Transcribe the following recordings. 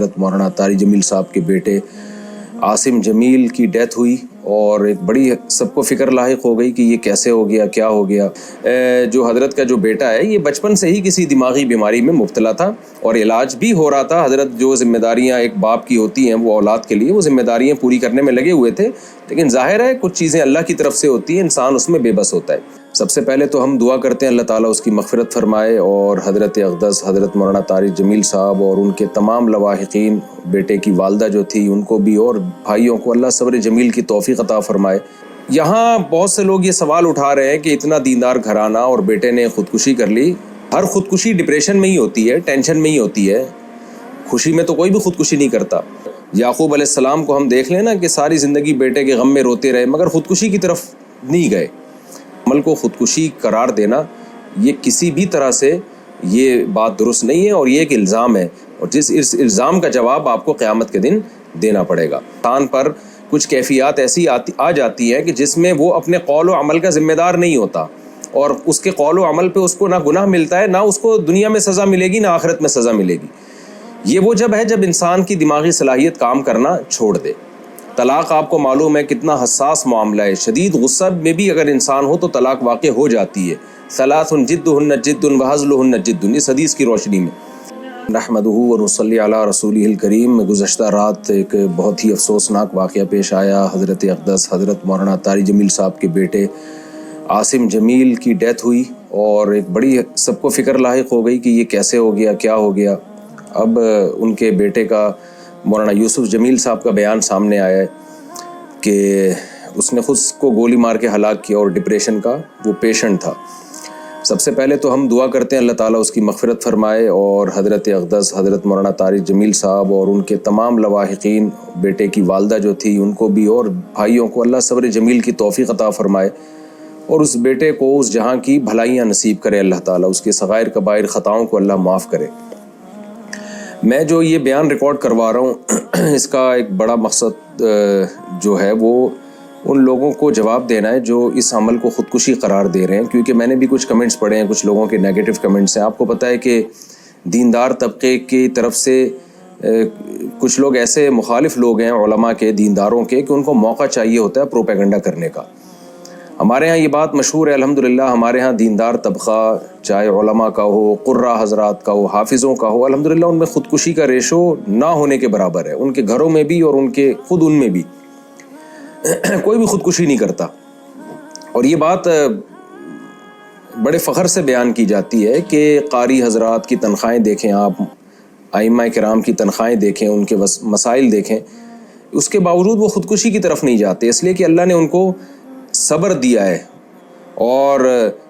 حضرت مولانا طارق جمیل صاحب کے بیٹے عاصم جمیل کی ڈیتھ ہوئی اور ایک بڑی سب کو فکر لاحق ہو گئی کہ یہ کیسے ہو گیا، کیا ہو گیا۔ جو حضرت کا جو بیٹا ہے یہ بچپن سے ہی کسی دماغی بیماری میں مبتلا تھا اور علاج بھی ہو رہا تھا۔ حضرت جو ذمہ داریاں ایک باپ کی ہوتی ہیں وہ اولاد کے لیے وہ ذمہ داریاں پوری کرنے میں لگے ہوئے تھے، لیکن ظاہر ہے کچھ چیزیں اللہ کی طرف سے ہوتی ہیں، انسان اس میں بے بس ہوتا ہے۔ سب سے پہلے تو ہم دعا کرتے ہیں اللہ تعالیٰ اس کی مغفرت فرمائے اور حضرت اقدس حضرت مولانا طارق جمیل صاحب اور ان کے تمام لواحقین، بیٹے کی والدہ جو تھی ان کو بھی اور بھائیوں کو اللہ صبر جمیل کی توفیق عطا فرمائے۔ یہاں بہت سے لوگ یہ سوال اٹھا رہے ہیں کہ اتنا دیندار گھرانہ اور بیٹے نے خودکشی کر لی۔ ہر خودکشی ڈپریشن میں ہی ہوتی ہے، ٹینشن میں ہی ہوتی ہے، خوشی میں تو کوئی بھی خودکشی نہیں کرتا۔ یعقوب علیہ السلام کو ہم دیکھ لیں نا کہ ساری زندگی بیٹے کے غم میں روتے رہے مگر خودکشی کی طرف نہیں گئے۔ عمل کو خودکشی قرار دینا یہ کسی بھی طرح سے یہ بات درست نہیں ہے اور یہ ایک الزام ہے، اور اس الزام کا جواب آپ کو قیامت کے دن دینا پڑے گا۔ انسان پر کچھ کیفیات ایسی آ جاتی ہیں کہ جس میں وہ اپنے قول و عمل کا ذمہ دار نہیں ہوتا، اور اس کے قول و عمل پہ اس کو نہ گناہ ملتا ہے، نہ اس کو دنیا میں سزا ملے گی، نہ آخرت میں سزا ملے گی۔ یہ وہ جب ہے جب انسان کی دماغی صلاحیت کام کرنا چھوڑ دے۔ طلاق آپ کو معلوم ہے کتنا حساس معاملہ ہے، شدید غصہ میں بھی اگر انسان ہو تو طلاق واقع ہو جاتی ہے۔ ثلاث جدہن جد وہزلہن جد، اس حدیث کی روشنی میں نحمدہ ونصلی علی رسولہ الکریم۔ گزشتہ رات ایک بہت ہی افسوسناک واقعہ پیش آیا۔ حضرت اقدس حضرت مولانا طارق جمیل صاحب کے بیٹے عاصم جمیل کی ڈیتھ ہوئی اور ایک بڑی سب کو فکر لاحق ہو گئی کہ یہ کیسے ہو گیا، کیا ہو گیا۔ اب ان کے بیٹے کا مولانا یوسف جمیل صاحب کا بیان سامنے آیا ہے کہ اس نے خود کو گولی مار کے ہلاک کیا اور ڈپریشن کا وہ پیشنٹ تھا۔ سب سے پہلے تو ہم دعا کرتے ہیں اللہ تعالیٰ اس کی مغفرت فرمائے اور حضرت اقدس حضرت مولانا طارق جمیل صاحب اور ان کے تمام لواحقین، بیٹے کی والدہ جو تھی ان کو بھی اور بھائیوں کو اللہ صبر جمیل کی توفیق عطا فرمائے اور اس بیٹے کو اس جہاں کی بھلائیاں نصیب کرے اللہ تعالیٰ، اس کے صغائر کبائر خطاؤں کو اللہ معاف کرے۔ میں جو یہ بیان ریکارڈ کروا رہا ہوں اس کا ایک بڑا مقصد جو ہے وہ ان لوگوں کو جواب دینا ہے جو اس عمل کو خودکشی قرار دے رہے ہیں، کیونکہ میں نے بھی کچھ کمنٹس پڑھے ہیں، کچھ لوگوں کے نیگیٹو کمنٹس ہیں۔ آپ کو پتہ ہے کہ دیندار طبقے کی طرف سے کچھ لوگ ایسے مخالف لوگ ہیں علماء کے، دینداروں کے، کہ ان کو موقع چاہیے ہوتا ہے پروپیگنڈا کرنے کا۔ ہمارے ہاں یہ بات مشہور ہے الحمدللہ، ہمارے ہاں دیندار طبقہ چاہے علماء کا ہو، قراء حضرات کا ہو، حافظوں کا ہو، الحمدللہ ان میں خودکشی کا ریشو نہ ہونے کے برابر ہے، ان کے گھروں میں بھی اور ان کے خود ان میں بھی کوئی بھی خودکشی نہیں کرتا۔ اور یہ بات بڑے فخر سے بیان کی جاتی ہے کہ قاری حضرات کی تنخواہیں دیکھیں، آپ ائمہ کرام کی تنخواہیں دیکھیں، ان کے مسائل دیکھیں، اس کے باوجود وہ خودکشی کی طرف نہیں جاتے، اس لیے کہ اللہ نے ان کو صبر دیا ہے۔ اور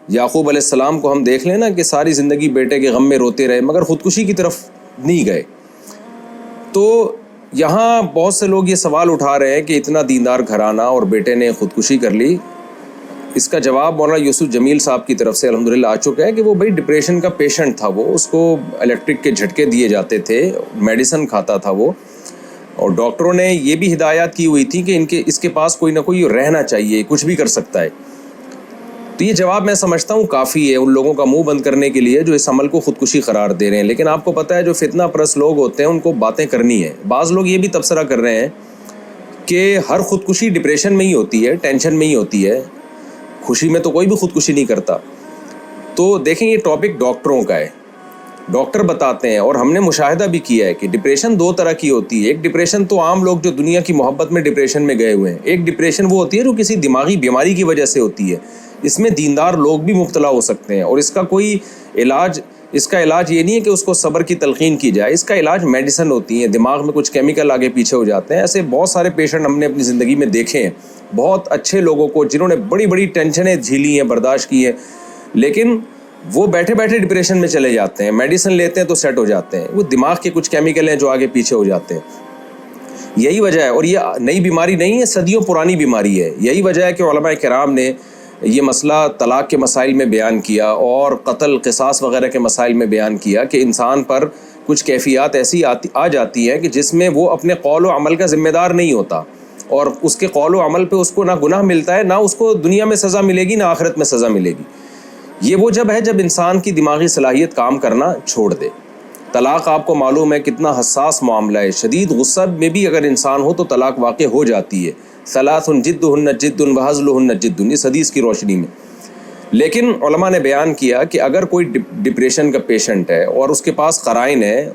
یعقوب علیہ السلام کو ہم دیکھ لیں نا کہ ساری زندگی بیٹے کے غم میں روتے رہے مگر خودکشی کی طرف نہیں گئے۔ تو یہاں بہت سے لوگ یہ سوال اٹھا رہے ہیں کہ اتنا دیندار گھرانہ اور بیٹے نے خودکشی کر لی۔ اس کا جواب مولانا یوسف جمیل صاحب کی طرف سے الحمدللہ آ چکا ہے کہ وہ بھائی ڈپریشن کا پیشنٹ تھا، وہ اس کو الیکٹرک کے جھٹکے دیے جاتے تھے، میڈیسن کھاتا تھا وہ، اور ڈاکٹروں نے یہ بھی ہدایات کی ہوئی تھی کہ اس کے پاس کوئی نہ کوئی رہنا چاہیے، کچھ بھی کر سکتا ہے۔ تو یہ جواب میں سمجھتا ہوں کافی ہے ان لوگوں کا منہ بند کرنے کے لیے جو اس عمل کو خودکشی قرار دے رہے ہیں۔ لیکن آپ کو پتہ ہے جو فتنہ پرست لوگ ہوتے ہیں ان کو باتیں کرنی ہے۔ بعض لوگ یہ بھی تبصرہ کر رہے ہیں کہ ہر خودکشی ڈپریشن میں ہی ہوتی ہے، ٹینشن میں ہی ہوتی ہے، خوشی میں تو کوئی بھی خودکشی نہیں کرتا۔ تو دیکھیں یہ ٹاپک ڈاکٹروں کا ہے، ڈاکٹر بتاتے ہیں، اور ہم نے مشاہدہ بھی کیا ہے کہ ڈپریشن دو طرح کی ہوتی ہے۔ ایک ڈپریشن تو عام لوگ جو دنیا کی محبت میں ڈپریشن میں گئے ہوئے ہیں، ایک ڈپریشن وہ ہوتی ہے جو کسی دماغی بیماری کی وجہ سے ہوتی ہے، اس میں دیندار لوگ بھی مبتلا ہو سکتے ہیں، اور اس کا کوئی علاج، اس کا علاج یہ نہیں ہے کہ اس کو صبر کی تلقین کی جائے، اس کا علاج میڈیسن ہوتی ہیں، دماغ میں کچھ کیمیکل آگے پیچھے ہو جاتے ہیں۔ ایسے بہت سارے پیشنٹ ہم نے اپنی زندگی میں دیکھے ہیں، بہت اچھے لوگوں کو جنہوں نے بڑی بڑی ٹینشنیں جھیلی ہیں، برداشت کی ہیں، لیکن وہ بیٹھے بیٹھے ڈپریشن میں چلے جاتے ہیں، میڈیسن لیتے ہیں تو سیٹ ہو جاتے ہیں، وہ دماغ کے کچھ کیمیکل ہیں جو آگے پیچھے ہو جاتے ہیں۔ یہی وجہ ہے، اور یہ نئی بیماری نہیں ہے، صدیوں پرانی بیماری ہے۔ یہی وجہ ہے کہ علماء کرام نے یہ مسئلہ طلاق کے مسائل میں بیان کیا اور قتل قصاص وغیرہ کے مسائل میں بیان کیا کہ انسان پر کچھ کیفیات ایسی آ جاتی ہیں کہ جس میں وہ اپنے قول و عمل کا ذمہ دار نہیں ہوتا، اور اس کے قول و عمل پہ اس کو نہ گناہ ملتا ہے، نہ اس کو دنیا میں سزا ملے گی، نہ آخرت میں سزا ملے گی۔ یہ وہ جب ہے جب انسان کی دماغی صلاحیت کام کرنا چھوڑ دے۔ طلاق آپ کو معلوم ہے کتنا حساس معاملہ ہے. شدید غصہ میں بھی اگر انسان ہو تو طلاق واقع ہو جاتی ہے. ثلاث جدہن جد وہزلہن جد، اس حدیث کی روشنی میں. لیکن علماء نے بیان کیا کہ اگر کوئی ڈپریشن کا پیشنٹ ہے اور اس کے پاس قرائن ہے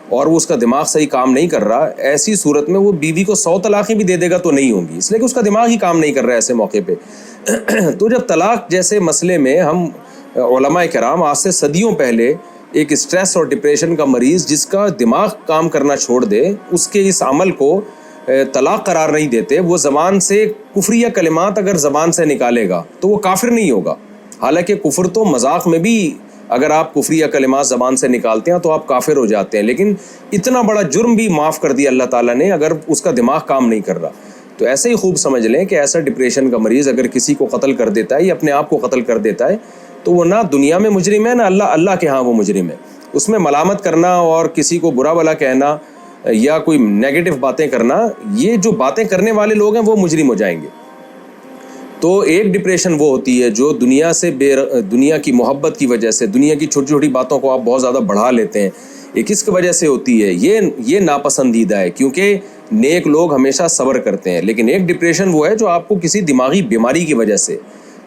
اور وہ اس کا دماغ صحیح کام نہیں کر رہا، ایسی صورت میں وہ بیوی کو 100 طلاقیں بھی دے دے گا تو نہیں ہوں گی، اس لیے کہ اس کا دماغ ہی کام نہیں کر رہا ہے ایسے موقع پہ. تو جب طلاق جیسے مسئلے میں ہم علماء کرام آج سے صدیوں پہلے ایک اسٹریس اور ڈپریشن کا مریض جس کا دماغ کام کرنا چھوڑ دے اس کے اس عمل کو طلاق قرار نہیں دیتے، وہ زبان سے کفریہ کلمات اگر زبان سے نکالے گا تو وہ کافر نہیں ہوگا. حالانکہ کفر تو مذاق میں بھی اگر آپ کفریہ کلمات زبان سے نکالتے ہیں تو آپ کافر ہو جاتے ہیں، لیکن اتنا بڑا جرم بھی معاف کر دیا اللہ تعالیٰ نے اگر اس کا دماغ کام نہیں کر رہا. تو ایسے ہی خوب سمجھ لیں کہ ایسا ڈپریشن کا مریض اگر کسی کو قتل کر دیتا ہے یا اپنے آپ کو قتل کر دیتا ہے تو وہ نہ دنیا میں مجرم ہے نہ اللہ کے ہاں وہ مجرم ہے. اس میں ملامت کرنا اور کسی کو برا بھلا کہنا یا کوئی نیگیٹو باتیں کرنا، یہ جو باتیں کرنے والے لوگ ہیں وہ مجرم ہو جائیں گے. تو ایک ڈپریشن وہ ہوتی ہے جو دنیا کی محبت کی وجہ سے دنیا کی چھوٹی چھوٹی باتوں کو آپ بہت زیادہ بڑھا لیتے ہیں، یہ کس کی وجہ سے ہوتی ہے؟ یہ ناپسندیدہ ہے، کیونکہ نیک لوگ ہمیشہ صبر کرتے ہیں. لیکن ایک ڈپریشن وہ ہے جو آپ کو کسی دماغی بیماری کی وجہ سے،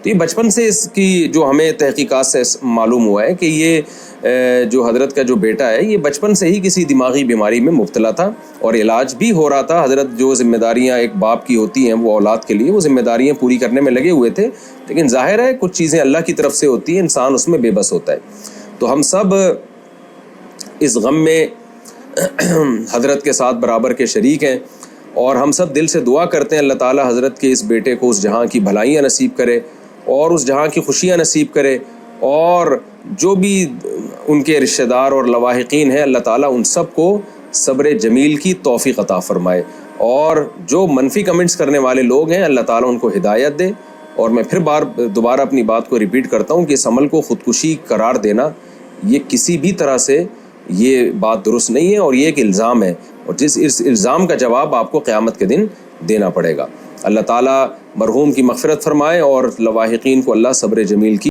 تو یہ بچپن سے اس کی جو ہمیں تحقیقات سے معلوم ہوا ہے کہ یہ جو حضرت کا جو بیٹا ہے یہ بچپن سے ہی کسی دماغی بیماری میں مبتلا تھا اور علاج بھی ہو رہا تھا. حضرت جو ذمہ داریاں ایک باپ کی ہوتی ہیں وہ اولاد کے لیے وہ ذمہ داریاں پوری کرنے میں لگے ہوئے تھے، لیکن ظاہر ہے کچھ چیزیں اللہ کی طرف سے ہوتی ہیں، انسان اس میں بے بس ہوتا ہے. تو ہم سب اس غم میں حضرت کے ساتھ برابر کے شریک ہیں اور ہم سب دل سے دعا کرتے ہیں اللہ تعالیٰ حضرت کے اس بیٹے کو اس جہاں کی بھلائیاں نصیب کرے اور اس جہاں کی خوشیاں نصیب کرے، اور جو بھی ان کے رشتہ دار اور لواحقین ہیں اللہ تعالیٰ ان سب کو صبر جمیل کی توفیق عطا فرمائے، اور جو منفی کمنٹس کرنے والے لوگ ہیں اللہ تعالیٰ ان کو ہدایت دے. اور میں پھر دوبارہ اپنی بات کو ریپیٹ کرتا ہوں کہ اس عمل کو خودکشی قرار دینا یہ کسی بھی طرح سے یہ بات درست نہیں ہے اور یہ ایک الزام ہے، اور اس الزام کا جواب آپ کو قیامت کے دن دینا پڑے گا. اللہ تعالیٰ مرحوم کی مغفرت فرمائے اور لواحقین کو اللہ صبر جمیل کی